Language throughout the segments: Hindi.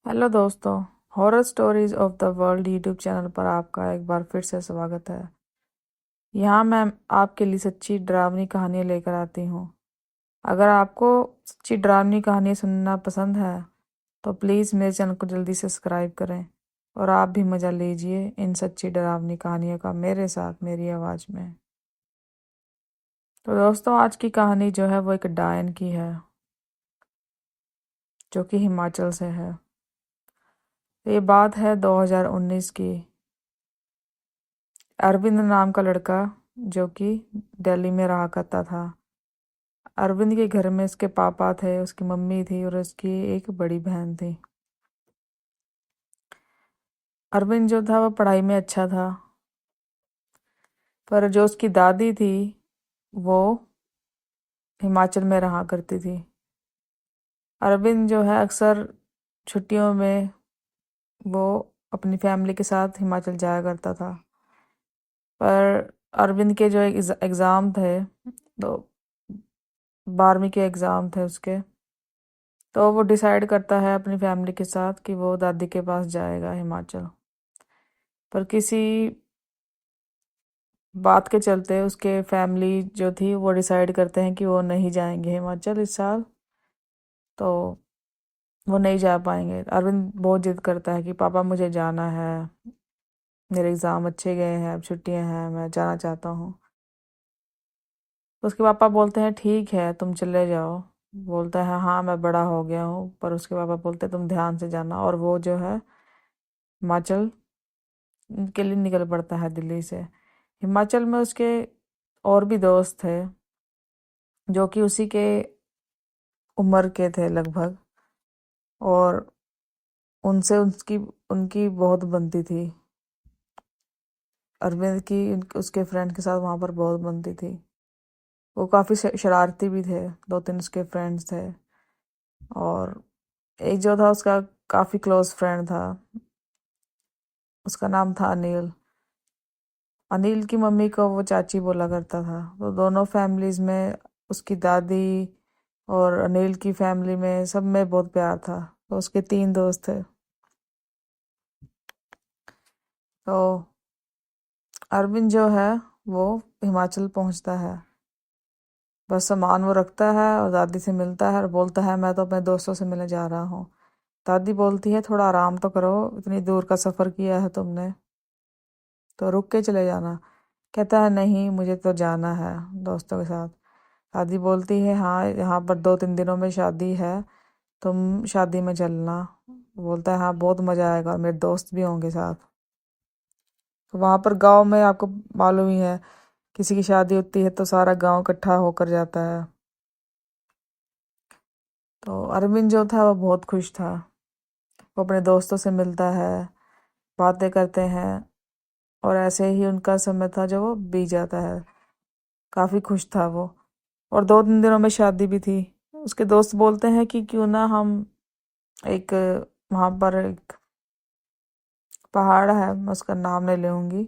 हेलो दोस्तों। Horror stories of the world YouTube channel पर आपका एक बार फिर से स्वागत है। यहाँ मैं आपके लिए सच्ची डरावनी कहानियाँ लेकर आती हूँ। अगर आपको सच्ची डरावनी कहानियाँ सुनना पसंद है तो प्लीज़ मेरे चैनल को जल्दी से सब्सक्राइब करें और आप भी मज़ा लीजिए इन सच्ची डरावनी कहानियों का मेरे साथ मेरी आवाज़ में। तो दोस्तों, आज की कहानी जो है वो एक डायन की है जो कि हिमाचल से है। ये बात है 2019 की। अरविंद नाम का लड़का जो कि दिल्ली में रहा करता था। अरविंद के घर में उसके पापा थे, उसकी मम्मी थी और उसकी एक बड़ी बहन थी। अरविंद जो था वो पढ़ाई में अच्छा था, पर जो उसकी दादी थी वो हिमाचल में रहा करती थी। अरविंद जो है अक्सर छुट्टियों में वो अपनी फैमिली के साथ हिमाचल जाया करता था। पर अरविंद के जो एग्ज़ाम थे, तो 12वीं के एग्ज़ाम थे उसके, तो वो डिसाइड करता है अपनी फैमिली के साथ कि वो दादी के पास जाएगा हिमाचल। पर किसी बात के चलते उसके फैमिली जो थी वो डिसाइड करते हैं कि वो नहीं जाएंगे हिमाचल इस साल। तो वो नहीं जा पाएंगे। अरविंद बहुत जिद करता है कि पापा मुझे जाना है, मेरे एग्ज़ाम अच्छे गए हैं, अब छुट्टियां हैं, मैं जाना चाहता हूँ। तो उसके पापा बोलते हैं ठीक है तुम चले जाओ। बोलता है हाँ मैं बड़ा हो गया हूँ। पर उसके पापा बोलते हैं तुम ध्यान से जाना, और वो जो है हिमाचल के लिए निकल पड़ता है दिल्ली से। हिमाचल में उसके और भी दोस्त थे जो कि उसी के उम्र के थे लगभग, और उनसे उसकी उनकी बहुत बनती थी। अरविंद की उसके फ्रेंड के साथ वहाँ पर बहुत बनती थी। वो काफ़ी शरारती भी थे। दो तीन उसके फ्रेंड्स थे, और एक जो था उसका काफ़ी क्लोज फ्रेंड था, उसका नाम था अनिल। अनिल की मम्मी को वो चाची बोला करता था। तो दोनों फैमिलीज में, उसकी दादी और अनिल की फैमिली में, सब में बहुत प्यार था। तो उसके तीन दोस्त थे। तो अरविंद जो है वो हिमाचल पहुंचता है। बस सामान वो रखता है और दादी से मिलता है और बोलता है मैं तो अपने दोस्तों से मिलने जा रहा हूँ। दादी बोलती है थोड़ा आराम तो करो, इतनी दूर का सफ़र किया है तुमने, तो रुक के चले जाना। कहता है नहीं मुझे तो जाना है दोस्तों के साथ। दादी बोलती है हाँ यहाँ पर 2-3 दिनों में शादी है, तुम शादी में चलना। बोलता है हाँ बहुत मज़ा आएगा और मेरे दोस्त भी होंगे साथ। तो वहाँ पर गांव में आपको मालूम ही है, किसी की शादी होती है तो सारा गांव इकट्ठा होकर जाता है। तो अरविंद जो था वो बहुत खुश था। वो अपने दोस्तों से मिलता है, बातें करते हैं, और ऐसे ही उनका समय था जो वो बीत जाता है। काफ़ी खुश था वो। और 2-3 दिनों में शादी भी थी। उसके दोस्त बोलते हैं कि क्यों ना हम एक, वहाँ पर एक पहाड़ है, मैं उसका नाम नहीं लूँगी,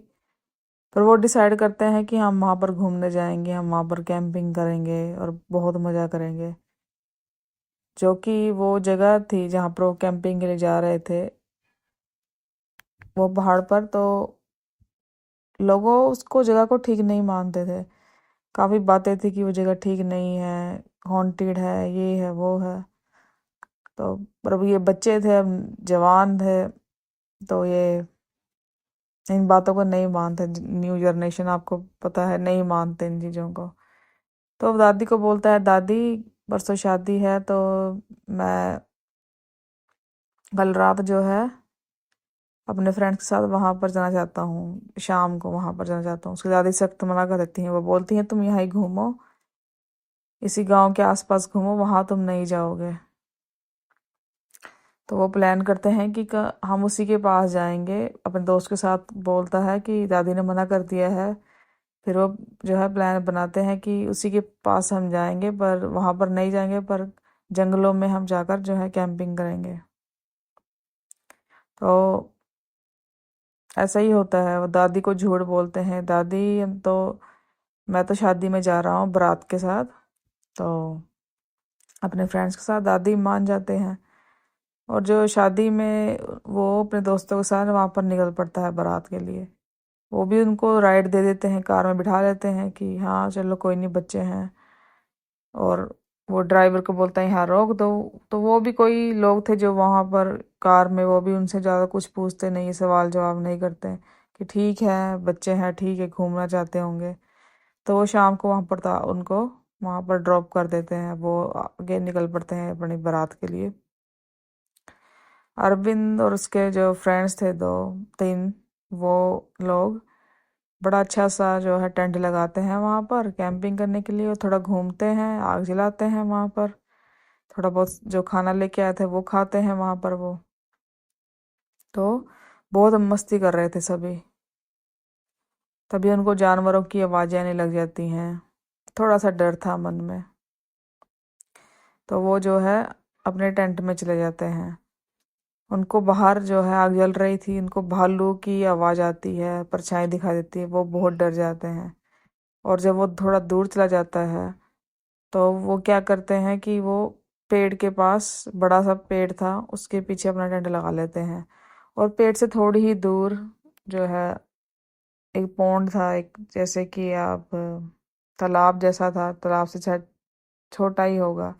पर वो डिसाइड करते हैं कि हम वहाँ पर घूमने जाएंगे, हम वहाँ पर कैंपिंग करेंगे और बहुत मज़ा करेंगे। जो कि वो जगह थी जहाँ पर वो कैंपिंग के लिए जा रहे थे, वो पहाड़ पर, तो लोगों उसको जगह को ठीक नहीं मानते थे। काफ़ी बातें थी कि वो जगह ठीक नहीं है, हॉन्टेड है, ये है वो है। तो पर अब ये बच्चे थे, अब जवान थे, तो ये इन बातों को नहीं मानते। न्यू जनरेशन आपको पता है नहीं मानते इन चीज़ों को। तो अब दादी को बोलता है दादी परसों शादी है, तो मैं कल रात जो है अपने फ्रेंड्स के साथ वहां पर जाना चाहता हूँ, शाम को वहां पर जाना चाहता हूँ। उसकी दादी सख्त मना कर देती हैं। वो बोलती हैं तुम यहाँ ही घूमो, इसी गांव के आसपास घूमो, वहां तुम नहीं जाओगे। तो वो प्लान करते हैं कि हम उसी के पास जाएंगे। अपने दोस्त के साथ बोलता है कि दादी ने मना कर दिया है। फिर वो जो है प्लान बनाते हैं कि उसी के पास हम जाएंगे, पर वहां पर नहीं जाएंगे, पर जंगलों में हम जाकर जो है कैंपिंग करेंगे। तो ऐसा ही होता है। वो दादी को झूठ बोलते हैं, दादी हम तो, मैं तो शादी में जा रहा हूँ बारात के साथ। तो अपने फ्रेंड्स के साथ दादी मान जाते हैं। और जो शादी में वो अपने दोस्तों के साथ वहाँ पर निकल पड़ता है बारात के लिए। वो भी उनको राइड दे देते हैं, कार में बिठा लेते हैं कि हाँ चलो कोई नहीं, बच्चे हैं। और वो ड्राइवर को बोलता है यहाँ रोक दो। तो वो भी कोई लोग थे जो वहाँ पर कार में, वो भी उनसे ज़्यादा कुछ पूछते नहीं, सवाल जवाब नहीं करते कि ठीक है बच्चे हैं, ठीक है घूमना चाहते होंगे। तो वो शाम को वहाँ पर था, उनको वहाँ पर ड्रॉप कर देते हैं। वो आगे निकल पड़ते हैं अपनी बारात के लिए। अरविंद और उसके जो फ्रेंड्स थे, दो तीन, वो लोग बड़ा अच्छा सा जो है टेंट लगाते हैं वहाँ पर कैंपिंग करने के लिए, और थोड़ा घूमते हैं, आग जलाते हैं वहाँ पर, थोड़ा बहुत जो खाना लेके आए थे वो खाते हैं वहाँ पर वो। तो बहुत मस्ती कर रहे थे सभी। तभी उनको जानवरों की आवाज़ें आने लग जाती हैं। थोड़ा सा डर था मन में। तो वो जो है अपने टेंट में चले जाते हैं। उनको बाहर जो है आग जल रही थी, उनको भालू की आवाज़ आती है, परछाई दिखाई देती है, वो बहुत डर जाते हैं। और जब वो थोड़ा दूर चला जाता है तो वो क्या करते हैं कि वो पेड़ के पास, बड़ा सा पेड़ था उसके पीछे अपना टेंट लगा लेते हैं। और पेड़ से थोड़ी ही दूर जो है एक पौंड था, एक जैसे कि आप तालाब जैसा था, तालाब से शायद छोटा ही होगा।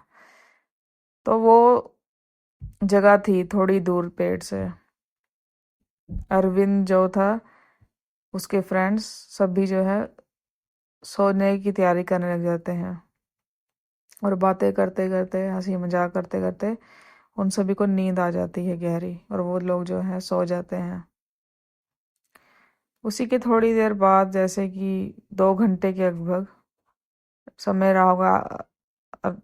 तो वो जगह थी थोड़ी दूर पेड़ से। अरविंद जो था, उसके फ्रेंड्स सभी जो है सोने की तैयारी करने लग जाते हैं। और बातें करते करते, हंसी मजाक करते करते उन सभी को नींद आ जाती है गहरी, और वो लोग जो है सो जाते हैं। उसी के थोड़ी देर बाद, जैसे कि 2 घंटे के लगभग समय रहा होगा, अब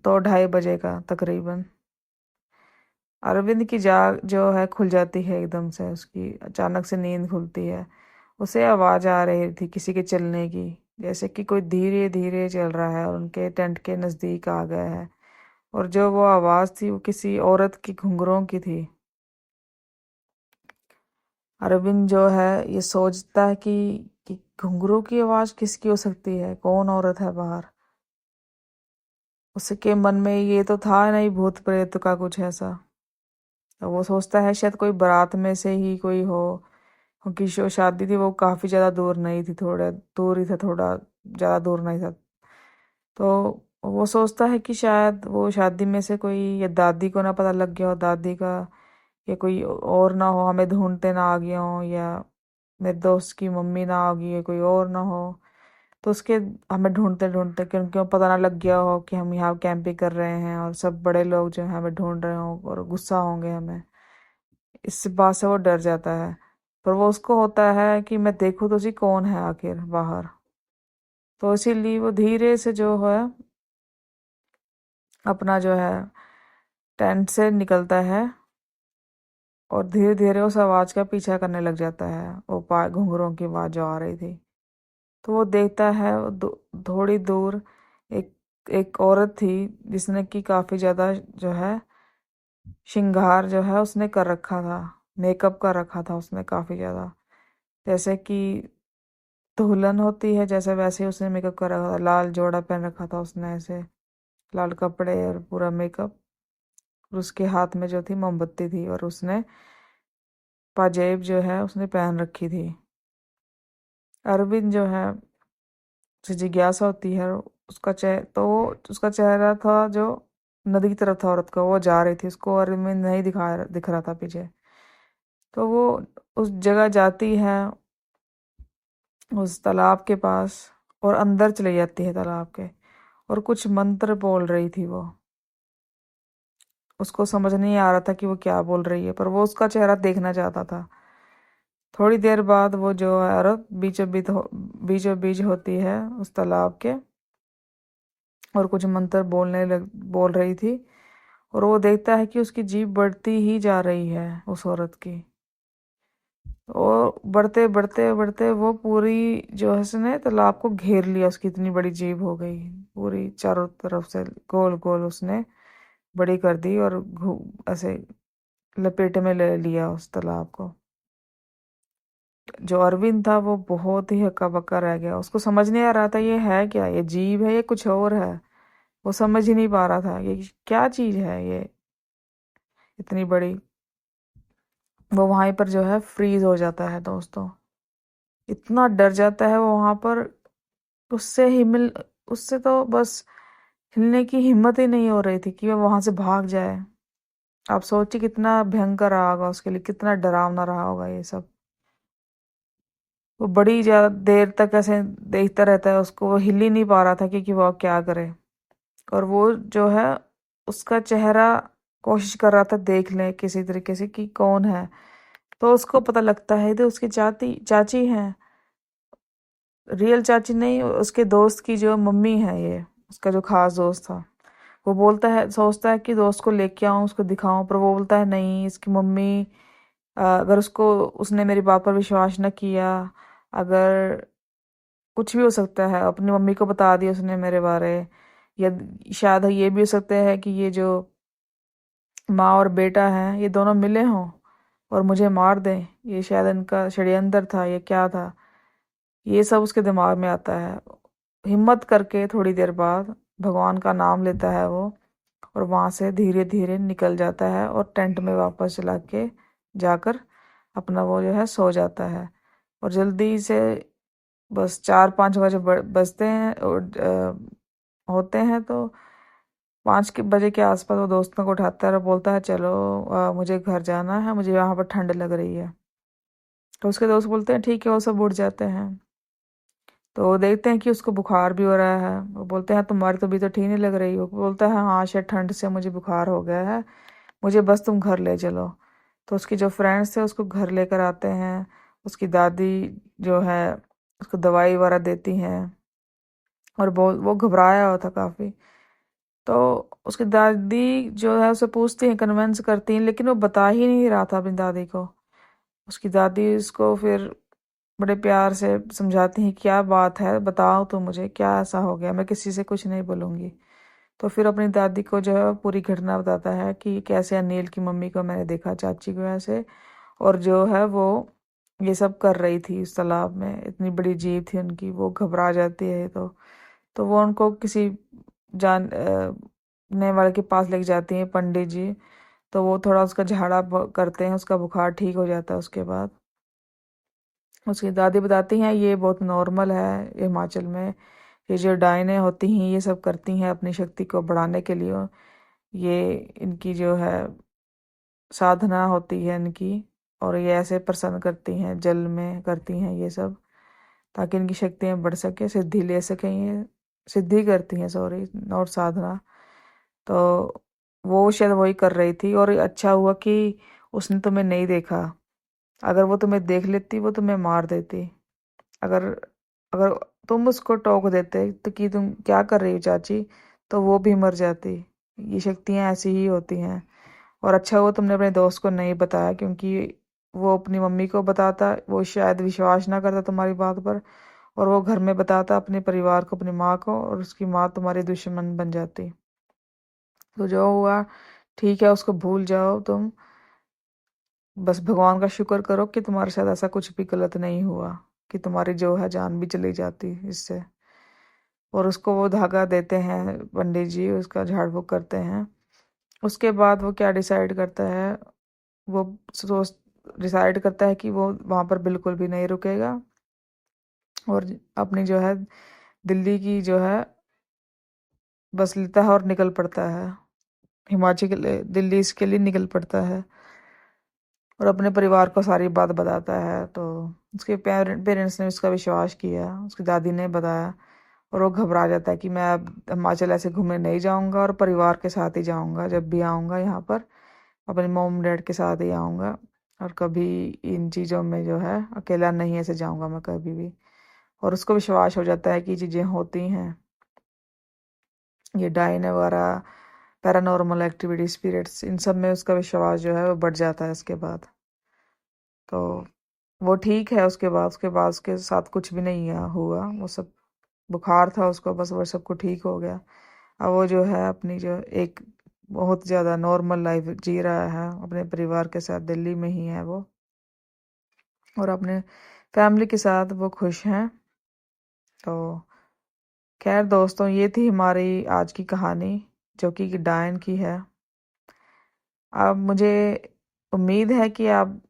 2-2:30 बजे का तकरीबन, अरविंद की जाग जो है खुल जाती है एकदम से, उसकी अचानक से नींद खुलती है। उसे आवाज़ आ रही थी किसी के चलने की, जैसे कि कोई धीरे धीरे चल रहा है और उनके टेंट के नज़दीक आ गया है। और जो वो आवाज़ थी वो किसी औरत की घुंघरों की थी। अरविंद जो है ये सोचता है कि घुंघरू की आवाज़ किसकी हो सकती है, कौन औरत है बाहर। उसके मन में ये तो था नहीं भूत प्रेत का कुछ ऐसा। तो वो सोचता है शायद कोई बारात में से ही कोई हो, क्योंकि जो शादी थी वो काफ़ी ज़्यादा दूर नहीं थी, थोड़ा दूर ही था, थोड़ा ज़्यादा दूर नहीं था। तो वो सोचता है कि शायद वो शादी में से कोई, या दादी को ना पता लग गया हो दादी का, या कोई और ना हो, हमें ढूंढते ना आ गया हो, या मेरे दोस्त की मम्मी ना आ गई है, कोई और ना हो। तो उसके हमें ढूंढते ढूंढते कि उनको पता ना लग गया हो कि हम यहाँ कैंपिंग कर रहे हैं और सब बड़े लोग जो है हमें ढूंढ रहे हो और गुस्सा होंगे हमें। इस बात से वो डर जाता है। पर वो उसको होता है कि मैं देखूँ तो सी कौन है आखिर बाहर। तो इसीलिए वो धीरे से जो है अपना जो है टेंट से निकलता है, और धीरे धीरे उस आवाज़ का पीछा करने लग जाता है, वो घुंघरों की आवाज़ जो आ रही थी। तो वो देखता है थोड़ी दूर एक एक औरत थी, जिसने कि काफ़ी ज़्यादा जो है श्रृंगार जो है उसने कर रखा था, मेकअप कर रखा था उसने काफ़ी ज़्यादा, जैसे कि दुल्हन होती है जैसे, वैसे ही उसने मेकअप कर रखा था। लाल जोड़ा पहन रखा था उसने ऐसे, लाल कपड़े और पूरा मेकअप। और उसके हाथ में जो थी मोमबत्ती थी, और उसने पाजेब जो है उसने पहन रखी थी। अरविंद जो है, उसे जिज्ञासा होती है, उसका उसका चेहरा था जो नदी की तरफ था औरत का, वो जा रही थी, उसको अरविंद नहीं दिख रहा था पीछे। तो वो उस जगह जाती है, उस तालाब के पास, और अंदर चली जाती है तालाब के, और कुछ मंत्र बोल रही थी वो। उसको समझ नहीं आ रहा था कि वो क्या बोल रही है, पर वो उसका चेहरा देखना चाहता था। थोड़ी देर बाद वो जो औरत बीचों बीच होती है उस तालाब के, और कुछ मंत्र बोल रही थी। और वो देखता है कि उसकी जीभ बढ़ती ही जा रही है उस औरत की। और बढ़ते बढ़ते बढ़ते वो पूरी जो है उसने तालाब को घेर लिया, उसकी इतनी बड़ी जीभ हो गई, पूरी चारों तरफ से गोल गोल उसने बड़ी कर दी, और ऐसे लपेटे में ले लिया उस तालाब को। जो अरविंद था वो बहुत ही हक्का बक्का रह गया, उसको समझ नहीं आ रहा था ये है क्या, ये जीव है, ये कुछ और है। वो समझ ही नहीं पा रहा था ये क्या चीज है ये, इतनी बड़ी, वो वहीं पर जो है फ्रीज हो जाता है दोस्तों। इतना डर जाता है वो वहां पर, उससे हिमिल उससे तो बस हिलने की हिम्मत ही नहीं हो रही थी कि वो वहां से भाग जाए। आप सोचिए कितना भयंकर रहा होगा उसके लिए, कितना डरावना रहा होगा ये सब। वो बड़ी ज्यादा देर तक ऐसे देखता रहता है उसको, वो हिल ही नहीं पा रहा था कि वो अब क्या करे। और वो जो है उसका चेहरा कोशिश कर रहा था देख ले किसी तरीके से कि कौन है। तो उसको पता लगता है तो उसकी चाची हैं। रियल चाची नहीं, उसके दोस्त की जो मम्मी है, ये उसका जो खास दोस्त था। वो बोलता है, सोचता है कि दोस्त को लेके आऊं, उसको दिखाऊं, पर वो बोलता है नहीं, इसकी मम्मी अगर उसको, उसने मेरी बात पर विश्वास न किया, अगर कुछ भी हो सकता है, अपनी मम्मी को बता दिया उसने मेरे बारे, या शायद ये भी हो सकता है कि ये जो माँ और बेटा हैं ये दोनों मिले हों और मुझे मार दें, ये शायद इनका षड्यंत्र था, ये क्या था। ये सब उसके दिमाग में आता है। हिम्मत करके थोड़ी देर बाद भगवान का नाम लेता है वो, और वहां से धीरे धीरे निकल जाता है और टेंट में वापस चला के जाकर अपना वो जो है सो जाता है। और जल्दी से बस 4-5 बजे बजते हैं और होते हैं, तो 5 बजे के आसपास वो दोस्तों को उठाता है और बोलता है चलो मुझे घर जाना है, मुझे यहाँ पर ठंड लग रही है। तो उसके दोस्त बोलते हैं ठीक है, वो सब उठ जाते हैं। तो वो देखते हैं कि उसको बुखार भी हो रहा है। वो बोलते हैं तुम्हारी तो भी तो ठीक नहीं लग रही हो। बोलता है हाँ शायद ठंड से मुझे बुखार हो गया है, मुझे बस तुम घर ले चलो। तो उसके जो फ्रेंड्स थे उसको घर लेकर आते हैं। उसकी दादी जो है उसको दवाई वगैरह देती हैं, और वो घबराया हुआ था काफ़ी। तो उसकी दादी जो है उसे पूछती हैं, कन्विंस करती हैं, लेकिन वो बता ही नहीं रहा था अपनी दादी को। उसकी दादी उसको फिर बड़े प्यार से समझाती हैं, क्या बात है बताओ तो, मुझे क्या ऐसा हो गया, मैं किसी से कुछ नहीं बोलूँगी। तो फिर अपनी दादी को जो है वो पूरी घटना बताता है कि कैसे अनिल की मम्मी को मैंने देखा, चाची को ऐसे, और जो है वो ये सब कर रही थी उस तालाब में। इतनी बड़ी जीभ थी उनकी, वो घबरा जाती है। तो वो उनको किसी ने वाले के पास लेके जाती हैं, पंडित जी। तो वो थोड़ा उसका झाड़ा करते हैं, उसका बुखार ठीक हो जाता है। उसके बाद उसकी दादी बताती हैं ये बहुत नॉर्मल है हिमाचल में, ये जो डायनें होती हैं ये सब करती हैं अपनी शक्ति को बढ़ाने के लिए। ये इनकी जो है साधना होती है इनकी, और ये ऐसे प्रसन्न करती हैं, जल में करती हैं ये सब, ताकि इनकी शक्तियाँ बढ़ सके, सिद्धि ले सकें ये। सिद्धि करती हैं, सॉरी, और साधना। तो वो शायद वही कर रही थी, और अच्छा हुआ कि उसने तुम्हें नहीं देखा। अगर वो तुम्हें देख लेती वो तुम्हें मार देती। अगर अगर तुम उसको टोक देते तो कि तुम क्या कर रही हो चाची, तो वो भी मर जाती। ये शक्तियाँ ऐसी ही होती हैं। और अच्छा हुआ तुमने अपने दोस्त को नहीं बताया, क्योंकि वो अपनी मम्मी को बताता वो शायद विश्वास ना करता तुम्हारी बात पर, और वो घर में बताता अपने परिवार को, अपनी माँ को, और उसकी माँ तुम्हारी दुश्मन बन जाती। तो जो हुआ ठीक है, उसको भूल जाओ तुम। बस भगवान का शुक्र करो कि तुम्हारे साथ ऐसा कुछ भी गलत नहीं हुआ, कि तुम्हारी जो है जान भी चली जाती इससे। और उसको वो धागा देते हैं पंडित जी, उसका झाड़ फूक करते हैं। उसके बाद वो क्या डिसाइड करता है, वो सोच डिसाइड करता है कि वो वहां पर बिल्कुल भी नहीं रुकेगा, और अपनी जो है दिल्ली की जो है बस लेता है और निकल पड़ता है। हिमाचल के लिए, दिल्ली इसके लिए निकल पड़ता है, और अपने परिवार को सारी बात बताता है। तो उसके पेरेंट्स ने उसका विश्वास किया, उसकी दादी ने बताया, और वो घबरा जाता है कि मैं अब हिमाचल ऐसे घूमने नहीं जाऊंगा, और परिवार के साथ ही जाऊंगा, जब भी आऊंगा यहाँ पर अपने मॉम डैड के साथ ही आऊंगा, और कभी इन चीज़ों में जो है अकेला नहीं ऐसे जाऊंगा मैं कभी भी। और उसको विश्वास हो जाता है कि चीज़ें होती हैं, ये डायन वगैरह, पैरानॉर्मल एक्टिविटी, स्पिरिट्स, इन सब में उसका विश्वास जो है वो बढ़ जाता है उसके बाद। तो वो ठीक है। उसके बाद उसके साथ कुछ भी नहीं हुआ, वो सब बुखार था उसको, बस वो सबको ठीक हो गया। अब वो जो है अपनी जो एक बहुत ज़्यादा नॉर्मल लाइफ जी रहा है, अपने परिवार के साथ दिल्ली में ही है वो, और अपने फैमिली के साथ वो खुश हैं। तो खैर दोस्तों, ये थी हमारी आज की कहानी, जो कि डायन की है। अब मुझे उम्मीद है कि आप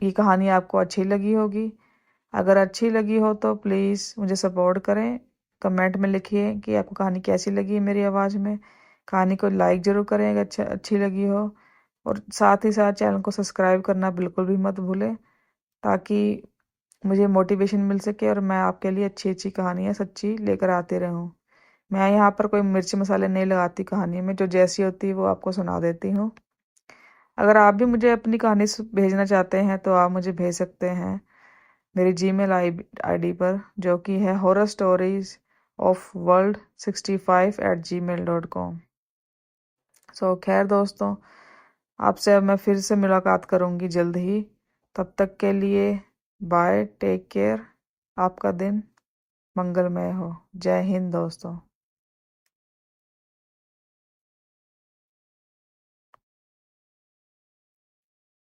ये कहानी आपको अच्छी लगी होगी। अगर अच्छी लगी हो तो प्लीज़ मुझे सपोर्ट करें। कमेंट में लिखिए कि आपको कहानी कैसी लगी मेरी आवाज़ में। कहानी को लाइक ज़रूर करें अगर अच्छी लगी हो, और साथ ही साथ चैनल को सब्सक्राइब करना बिल्कुल भी मत भूलें, ताकि मुझे मोटिवेशन मिल सके और मैं आपके लिए अच्छी अच्छी कहानियाँ सच्ची लेकर आते रहूँ। मैं यहाँ पर कोई मिर्च मसाले नहीं लगाती कहानी में, जो जैसी होती है वो आपको सुना देती हूँ। अगर आप भी मुझे अपनी कहानी भेजना चाहते हैं तो आप मुझे भेज सकते हैं मेरी जीमेल आईडी पर, जो कि है horrorstories of world65@gmail.com। सो खैर दोस्तों, आपसे अब मैं फिर से मुलाकात करूँगी जल्द ही। तब तक के लिए बाय, टेक केयर। आपका दिन मंगलमय हो। जय हिंद दोस्तों।